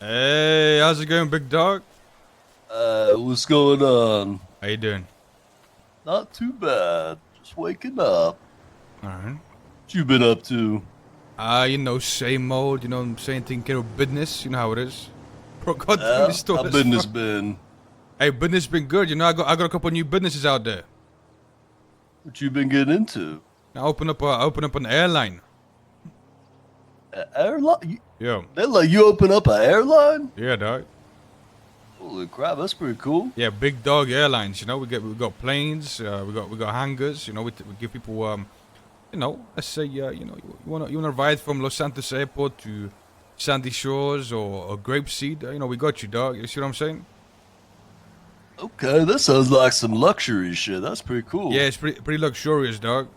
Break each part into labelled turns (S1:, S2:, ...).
S1: Hey, how's it going, big dog?
S2: What's going on?
S1: How you doing?
S2: Not too bad. Just waking up.
S1: All right.
S2: What you been up to?
S1: Same old, saying, taking care of business. You know how it is. Bro, goddamn,
S2: Yeah,
S1: this store
S2: how
S1: is
S2: business
S1: fuck.
S2: been?
S1: Hey, business been good. I got a couple new businesses out there.
S2: What you been getting into?
S1: I open up an airline.
S2: Airline?
S1: Yeah,
S2: They let you open up an airline?
S1: yeah, dog.
S2: Holy crap, that's pretty cool.
S1: Yeah, big dog airlines. We got planes. We got hangars. We give people let's say you wanna ride from Los Santos Airport to Sandy Shores or Grapeseed. We got you, dog. You see what I'm saying?
S2: Okay, that sounds like some luxury shit. That's pretty
S1: Yeah,
S2: cool.
S1: it's pretty luxurious, dog.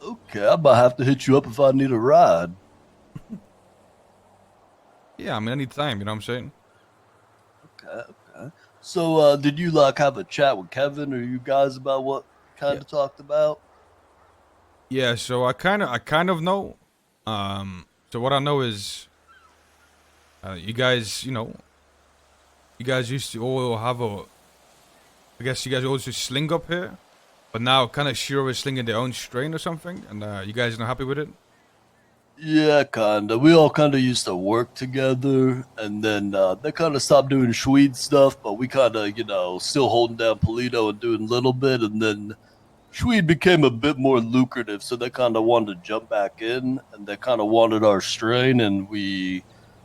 S2: Okay, I might have to hit you up if I need a ride.
S1: Yeah, I mean anytime. You know what I'm saying?
S2: Okay, okay. So, did you have a chat with Kevin or you guys about what kind
S1: Yeah,
S2: of talked about?
S1: yeah. So I kind of know. So what I know is, you guys used to all have a. I guess you guys always just sling up here, but now Kaneshiro is slinging their own strain or something, and you guys are not happy with it.
S2: Yeah, kinda. We all kind of used to work together, and then they kind of stopped doing Swede stuff, but we kind of, still holding down Polito and doing a little bit, and then Swede became a bit more lucrative, so they kind of wanted to jump back in, and they kind of wanted our strain, and we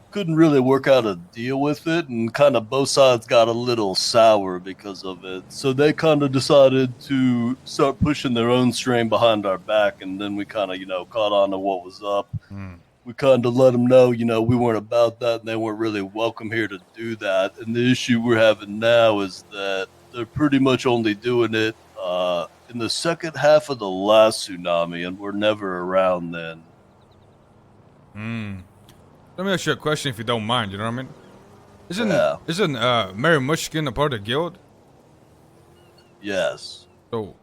S2: couldn't really work out a deal with it, and kind of both sides got a little sour because of it. So they kind of decided to start pushing their own strain behind our back, and then we kind of, caught on to what was up.
S1: Hmm.
S2: We kind of let them know, we weren't about that, and they weren't really welcome here to do that. And the issue we're having now is that they're pretty much only doing it in the second half of the last tsunami, and we're never around then.
S1: Hmm. Let me ask you a question, if you don't mind. You know what I mean? Isn't
S2: Yeah.
S1: isn't Mary Mushkin a part of the guild?
S2: Yes.
S1: So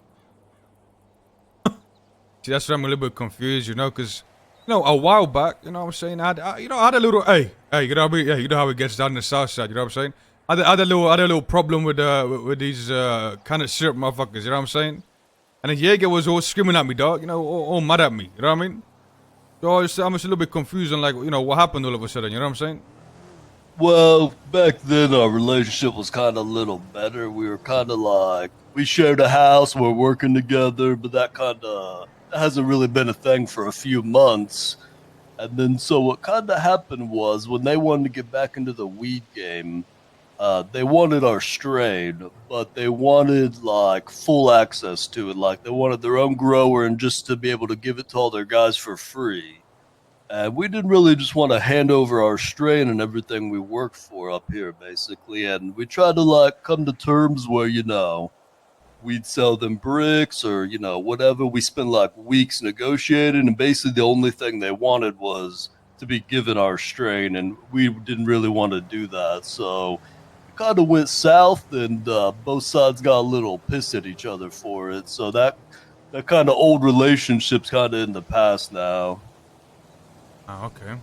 S1: see, that's why I'm a little bit confused. Because a while back, what I'm saying, I had a little, hey, you know how it gets down in the south side. You know what I'm saying? I had a little problem with these kind of syrup motherfuckers. You know what I'm saying? And then Jaeger was all screaming at me, dog. All mad at me. You know what I mean? So I'm just a little bit confused on what happened all of a sudden. You know what I'm saying?
S2: Well, back then our relationship was kind of a little better. We were kind of like we shared a house, we're working together, but that kind of hasn't really been a thing for a few months. And then so what kind of happened was when they wanted to get back into the weed game, they wanted our strain, but they wanted like full access to it. Like they wanted their own grower and just to be able to give it to all their guys for free. And we didn't really just want to hand over our strain and everything we worked for up here, basically. And we tried to come to terms where, we'd sell them bricks or, whatever. We spent like weeks negotiating. And basically, the only thing they wanted was to be given our strain. And we didn't really want to do that. So it kind of went south, and both sides got a little pissed at each other for it. So that kind of old relationship's kind of in the past now.
S1: Oh, okay.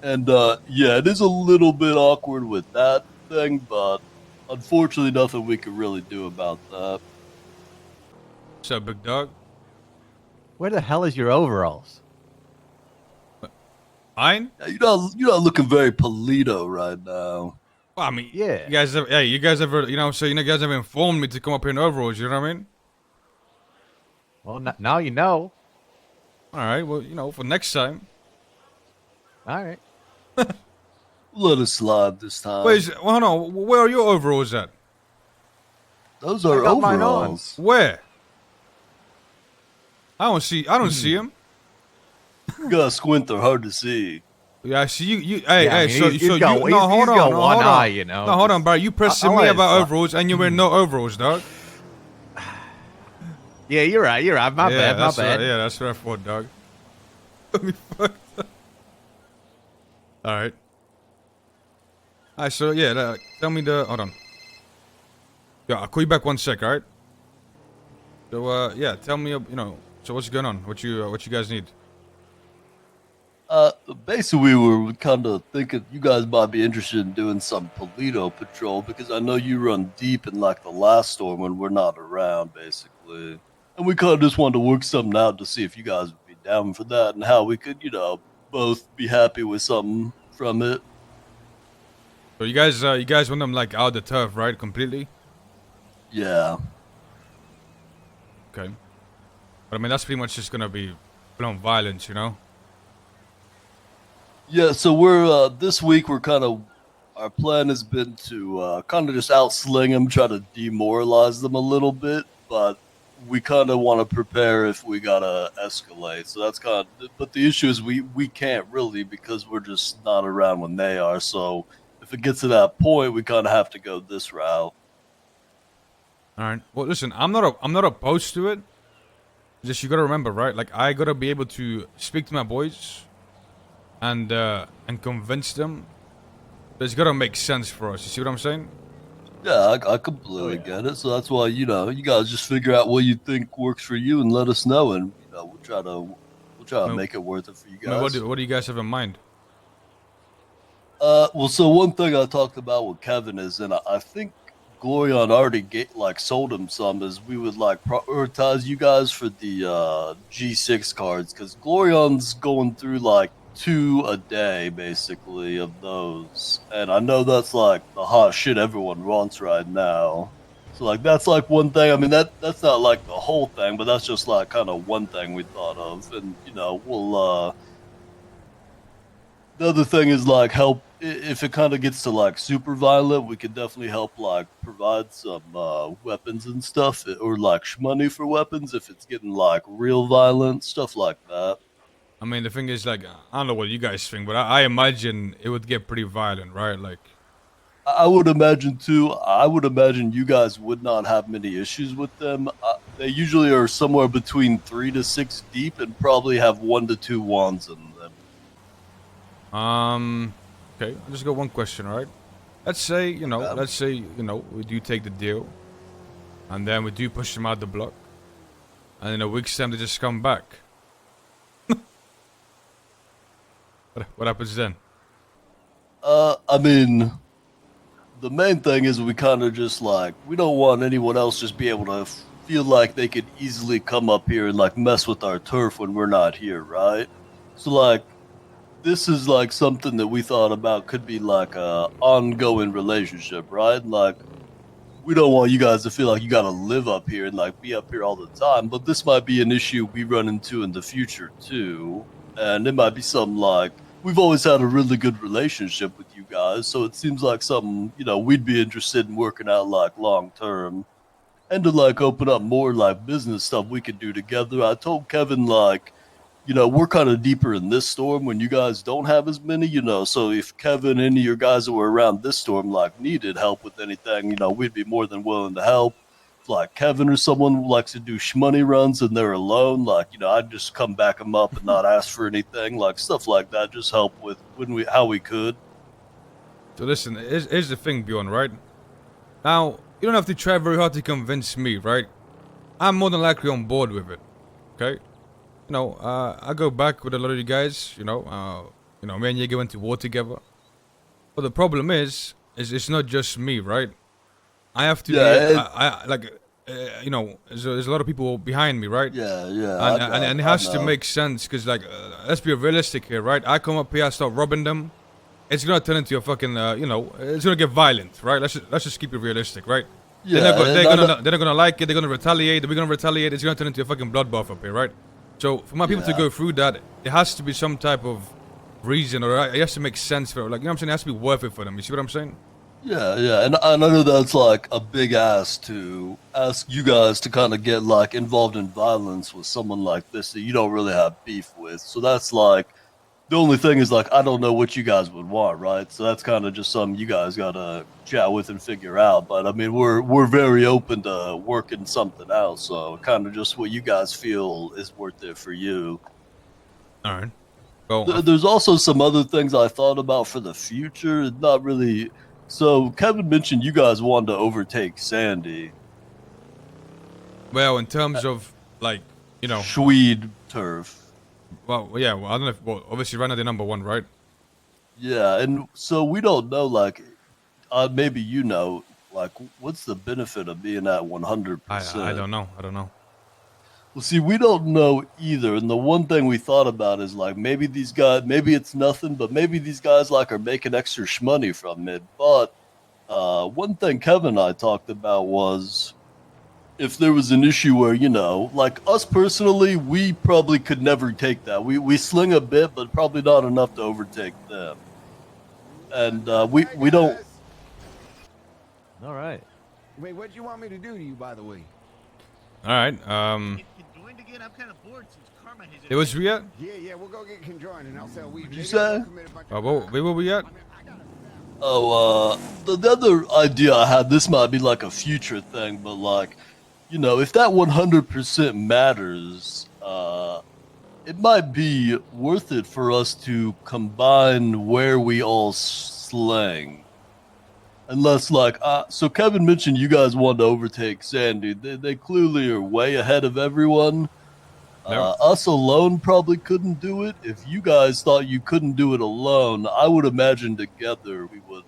S2: And yeah, it is a little bit awkward with that thing, but unfortunately, nothing we can really do about that.
S1: What's up, big dog?
S3: Where the hell is your overalls?
S1: Mine?
S2: Yeah, you're not looking very Polito right now.
S1: Well, I mean,
S3: Yeah.
S1: you know what I'm saying? You guys ever informed me to come up here in overalls, you know what I mean?
S3: Well, now you know.
S1: Alright, well, for next time.
S3: All right.
S2: Let us slide this time.
S1: Hold on, where are your overalls at?
S2: Those
S3: I
S2: are
S3: got mine on.
S2: overalls.
S1: Where? I don't see him.
S2: You gotta squint; they're hard to see.
S1: Yeah, I see you, hey,
S3: Yeah, I
S1: hey,
S3: mean,
S1: so,
S3: he's
S1: so
S3: got-
S1: you,
S3: he's-
S1: no, hold
S3: he's
S1: on,
S3: got
S1: no,
S3: one
S1: hold
S3: eye,
S1: on.
S3: you know,
S1: No, hold on,
S3: just-
S1: bro, you pressing
S3: I'll
S1: me
S3: let it
S1: about
S3: slide.
S1: overalls and you wear no overalls, dog.
S3: Yeah, you're right. You're right. My
S1: Yeah,
S3: bad. My bad.
S1: yeah, that's what I thought, dog. Alright. Alright, so yeah, tell me hold on. Yeah, I'll call you back 1 sec, alright? So, yeah, tell me, so what's going on? What you guys need?
S2: Uh, Basically, we were kind of thinking you guys might be interested in doing some Polito patrol because I know you run deep in like the last storm when we're not around, basically. And we kind of just wanted to work something out to see if you guys would be down for that and how we could, both be happy with something from it.
S1: So you guys want them like out the turf, right? Completely.
S2: Yeah.
S1: Okay. But I mean, that's pretty much just gonna be full-on violence, you know.
S2: Yeah, so we're this week we're kind of our plan has been to kind of just outsling them, try to demoralize them a little bit, but we kind of want to prepare if we gotta escalate. So that's kind of, but the issue is we can't really because we're just not around when they are. So if it gets to that point, we kind of have to go this route.
S1: All right. Well, listen, I'm not opposed to it. Just you gotta remember, right? Like I gotta be able to speak to my boys and convince them. It's gotta make sense for us. You see what I'm saying?
S2: Yeah, I completely get it. So that's why you guys just figure out what you think works for you and let us know, and we'll try to
S1: I mean,
S2: make it worth it for you
S1: I mean,
S2: guys.
S1: what do you guys have in mind?
S2: Well, so one thing I talked about with Kevin is, and I think Glorion already sold him some, is we would like prioritize you guys for the G6 cards because Glorion's going through like two a day basically of those, and I know that's like the hot shit everyone wants right now. So like that's like one thing. I mean that's not like the whole thing, but that's just like kind of one thing we thought of, and we'll the other thing is like help if it kind of gets to like super violent, we could definitely help like provide some weapons and stuff or like money for weapons if it's getting like real violent stuff like that.
S1: I mean, the thing is, like, I don't know what you guys think, but I imagine it would get pretty violent, right? Like,
S2: I would imagine too. I would imagine you guys would not have many issues with them. They usually are somewhere between 3 to 6 deep and probably have 1 to 2 wands in them.
S1: um, okay, I just got one question, all right?
S2: Yeah.
S1: Let's say, we do take the deal, and then we do push them out the block, and in a week's time they just come back. What happens then?
S2: I mean, the main thing is we kind of just like we don't want anyone else just be able to feel like they could easily come up here and like mess with our turf when we're not here, right? So like this is like something that we thought about could be like a ongoing relationship, right? Like we don't want you guys to feel like you got to live up here and like be up here all the time, but this might be an issue we run into in the future too. And it might be something like we've always had a really good relationship with you guys, so it seems like something, we'd be interested in working out like long term and to like open up more like business stuff we could do together. I told Kevin like we're kind of deeper in this storm when you guys don't have as many, So if Kevin, any of your guys that were around this storm, like needed help with anything, we'd be more than willing to help. If like Kevin or someone who likes to do shmoney runs and they're alone, like I'd just come back them up and not ask for anything, like stuff like that. Just help with when we how we could.
S1: So listen, here's the thing, Bjorn, right? Now, you don't have to try very hard to convince me, right? I'm more than likely on board with it, okay? I go back with a lot of you guys, me and you went to war together. But the problem is it's not just me, right? I have to be,
S2: Yeah,
S1: I like, there's a lot of people behind me, right?
S2: yeah.
S1: And it
S2: I
S1: has to
S2: know.
S1: make sense, because, like, let's be realistic here, right? I come up here, I start robbing them. It's gonna turn into a fucking, it's gonna get violent, right? Let's just keep it realistic, right?
S2: Yeah, and
S1: They're not gonna like it. They're gonna retaliate. We're gonna retaliate. It's gonna turn into a fucking bloodbath up here, right? So for my people to
S2: yeah.
S1: go through that, it has to be some type of reason, or it has to make sense for, like, you know what I'm saying? It has to be worth it for them. You see what I'm saying?
S2: Yeah, and I know that's like a big ask to ask you guys to kind of get like involved in violence with someone like this that you don't really have beef with. So that's like the only thing is like I don't know what you guys would want, right? So that's kind of just something you guys gotta chat with and figure out. But I mean, we're very open to working something out. So kind of just what you guys feel is worth it for you.
S1: All right. Well,
S2: There's also some other things I thought about for the future. Not really. So Kevin mentioned you guys wanted to overtake Sandy,
S1: well, in terms of, like,
S2: Schweed turf.
S1: Well, yeah. Well, I don't know. Well, obviously, right now they're number one, right?
S2: Yeah, and so we don't know, like, maybe you know, like, what's the benefit of being at
S1: I
S2: 100%?
S1: don't know. I don't know.
S2: Well, see, we don't know either. And the one thing we thought about is like maybe these guys, maybe it's nothing, but maybe these guys like are making extra shmoney from it. But one thing Kevin and I talked about was if there was an issue where, like us personally, we probably could never take that. We sling a bit, but probably not enough to overtake them. And we don't.
S3: All right.
S4: Wait, what do you want me to do to you, by the way?
S1: All right.
S5: Conjoined again. I'm kind of bored since Karma has.
S1: It was we at?
S4: Yeah, we'll go get conjoined and I'll sell weed.
S2: What'd you say?
S1: Where were we at?
S2: Oh, the other idea I had, this might be like a future thing, but like, if that 100% matters, it might be worth it for us to combine where we all slang. Unless, like, so Kevin mentioned you guys wanted to overtake Sandy. They clearly are way ahead of everyone.
S1: No.
S2: Us alone probably couldn't do it. If you guys thought you couldn't do it alone, I would imagine together we would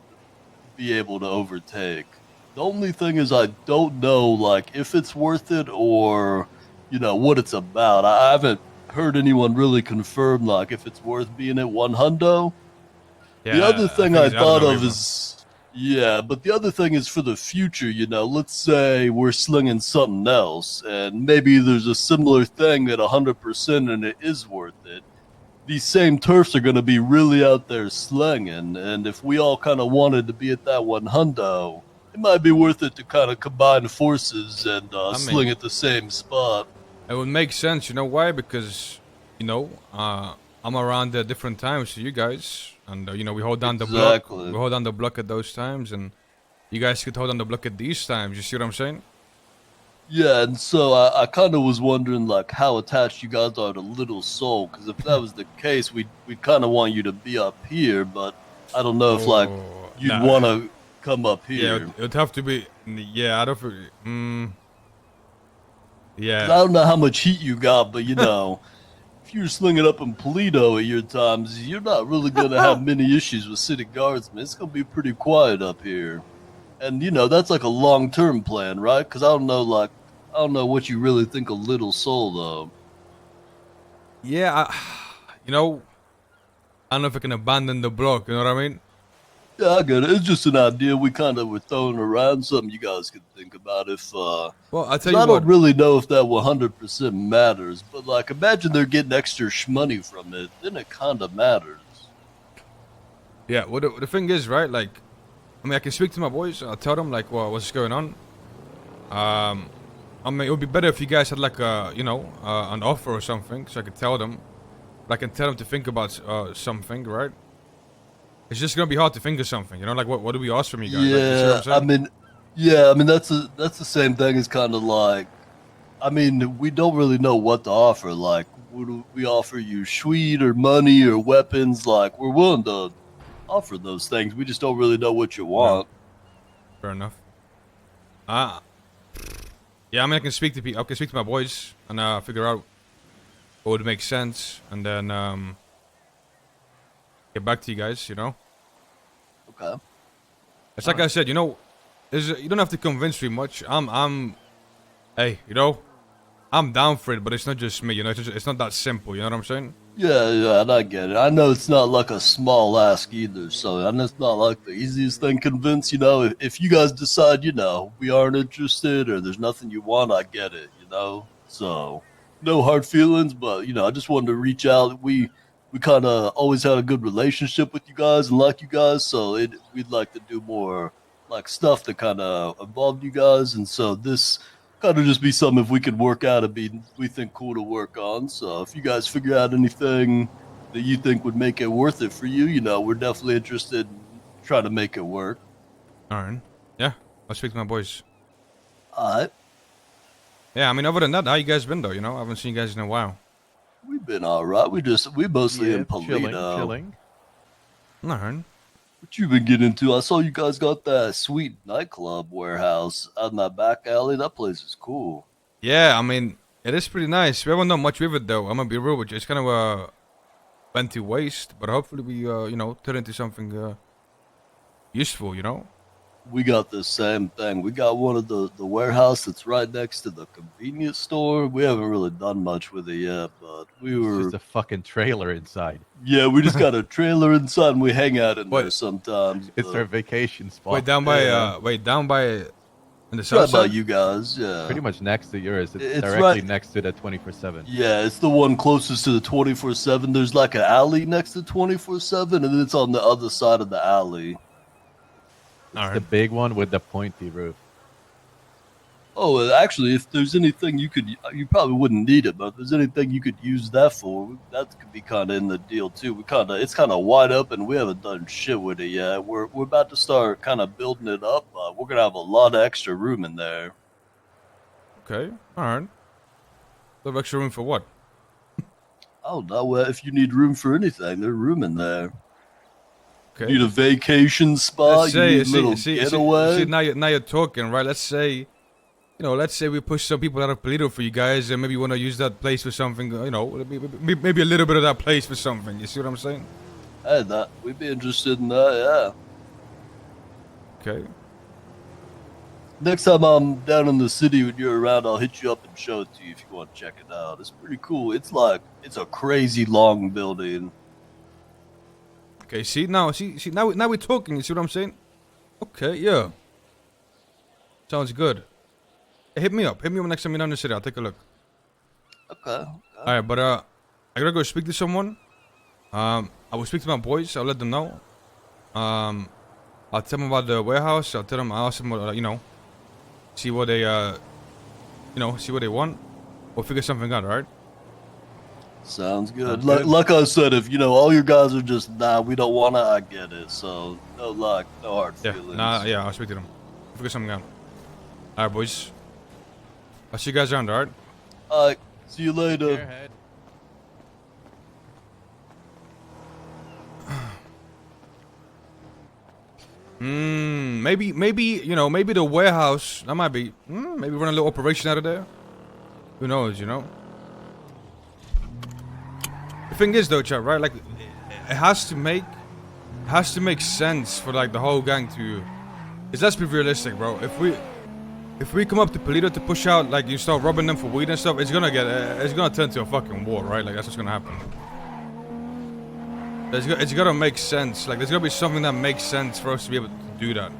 S2: be able to overtake. The only thing is I don't know, like, if it's worth it or, what it's about. I haven't heard anyone really confirm, like, if it's worth being at 100.
S1: Yeah,
S2: The other thing
S1: think
S2: I
S1: it's out
S2: thought
S1: the
S2: of
S1: way,
S2: is, yeah, but the other thing is for the future, let's say we're slinging something else and maybe there's a similar thing at 100% and it is worth it. These same turfs are going to be really out there slinging, and if we all kind of wanted to be at that 100, it might be worth it to kind of combine forces and sling at the same spot.
S1: It would make sense. You know why? Because, I'm around at different times to you guys, and we hold down the block.
S2: Exactly.
S1: We hold down the block at those times, and you guys could hold down the block at these times. You see what I'm saying?
S2: Yeah, and so I kind of was wondering, like, how attached you guys are to Little Soul, because if that was the case, we'd kind of want you to be up here, but I don't know if, like, you'd
S1: nah.
S2: want to come up
S1: Yeah,
S2: here.
S1: it would have to be. Yeah, I don't. Yeah.
S2: 'Cause I don't know how much heat you got, but, if you're slinging up in Polito at your times, you're not really going to have many issues with city guardsmen. It's going to be pretty quiet up here. And, that's like a long-term plan, right? Because I don't know what you really think of Little Soul, though.
S1: Yeah, I don't know if I can abandon the block. You know what I mean?
S2: Yeah, I get it. It's just an idea we kind of were throwing around, something you guys could think about if,
S1: Well, I'll tell
S2: 'cause
S1: you
S2: I
S1: what.
S2: don't really know if that 100% matters, but, like, imagine they're getting extra shmoney from it, then it kind of matters.
S1: Yeah, well, the thing is, right, like, I mean, I can speak to my boys. I'll tell them, like, what's going on. I mean, it would be better if you guys had, like, an offer or something, so I could tell them. I can tell them to think about something, right? It's just gonna be hard to think of something, like, what do we ask from you guys? Like, you see what I'm saying?
S2: I mean, that's the same thing as kind of like, I mean, we don't really know what to offer. Like, would we offer you sweet or money or weapons? Like, we're willing to offer those things. We just don't really know what you want.
S1: Fair enough. Yeah, I mean, I can speak to my boys and figure out what would make sense, and then get back to you guys.
S2: Okay.
S1: It's like I said, you don't have to convince me much. Hey, I'm down for it, but it's not just me. It's not that simple. You know what I'm saying?
S2: Yeah, and I get it. I know it's not like a small ask either, so I know it's not like the easiest thing to convince. If you guys decide, we aren't interested or there's nothing you want, I get it. So no hard feelings, but I just wanted to reach out. We kind of always had a good relationship with you guys and like you guys, so we'd like to do more like stuff that kind of involved you guys, and so this kind of just be something if we could work out, we think cool to work on. So if you guys figure out anything that you think would make it worth it for you, we're definitely interested in trying to make it work.
S1: All right. Yeah, I'll speak to my boys.
S2: All right.
S1: Yeah, I mean, other than that, how you guys been though? I haven't seen you guys in a while.
S2: We've been all right. We mostly in Polito.
S3: Chilling.
S1: All right.
S2: What you been getting into? I saw you guys got that sweet nightclub warehouse out in that back alley. That place is cool.
S1: Yeah, I mean, It is pretty nice. We haven't done much with it though. I'm gonna be real with you. It's kind of went to waste, but hopefully we you know, turn into something useful. You know.
S2: We got the same thing. We got one of the warehouse that's right next to the convenience store. We haven't really done much with it yet, but we
S3: It's
S2: were.
S3: just a fucking trailer inside.
S2: Yeah, we just got a trailer inside and we hang out in there
S1: What?
S2: sometimes.
S3: It's
S2: but
S3: our vacation spot.
S1: Wait down by
S2: Yeah.
S1: in the
S2: right
S1: south
S2: by
S1: side.
S2: you guys, yeah.
S3: Pretty much next to yours. It's,
S2: It's
S3: directly
S2: right-
S3: next to the 24/7.
S2: Yeah, it's the one closest to the 24/7. There's like an alley next to 24/7, and then it's on the other side of the alley.
S1: All
S3: The
S1: right.
S3: big one with the pointy roof.
S2: Oh, actually, if there's anything you probably wouldn't need it, but if there's anything you could use that for, that could be kind of in the deal too. It's kind of wide open. We haven't done shit with it yet. We're about to start kind of building it up. We're gonna have a lot of extra room in there.
S1: Okay. All right. Little extra room for what?
S2: Oh no! If you need room for anything, there's room in there.
S1: Okay.
S2: You need a vacation spot.
S1: Let's
S2: You
S1: say,
S2: need a little getaway.
S1: see, now you're talking, right? Let's say, let's say we push some people out of Polito for you guys, and maybe you want to use that place for something, maybe a little bit of that place for something. You see what I'm saying?
S2: Hey, we'd be interested in that. Yeah.
S1: Okay.
S2: Next time I'm down in the city when you're around, I'll hit you up and show it to you if you want to check it out. It's pretty cool. It's a crazy long building.
S1: Okay. See now we're talking. You see what I'm saying? Okay. Yeah. Sounds good. Hey, hit me up. Hit me up next time you're down in the city. I'll take a look.
S2: Okay.
S1: All right, but I gotta go speak to someone. I will speak to my boys. I'll let them know. I'll tell them about the warehouse. I'll ask them, see what they, see what they want. We'll figure something out, all right?
S2: Sounds good.
S3: Sounds good.
S2: Like I said, if all your guys are just we don't wanna, I get it. So no hard
S1: Yeah.
S2: feelings.
S1: I'll speak to them. Figure something out. All right, boys. I'll see you guys around, all right?
S2: Alright, see you later.
S3: Airhead.
S1: Maybe maybe the warehouse. That might be. Maybe run a little operation out of there. Who knows? The thing is, though, chat, right? Like, it has to make sense for like the whole gang to. Cause let's be realistic, bro. If we come up to Polito to push out, like you start robbing them for weed and stuff, it's gonna turn to a fucking war, right? Like that's what's gonna happen. It's gotta make sense. Like there's gotta be something that makes sense for us to be able to do that.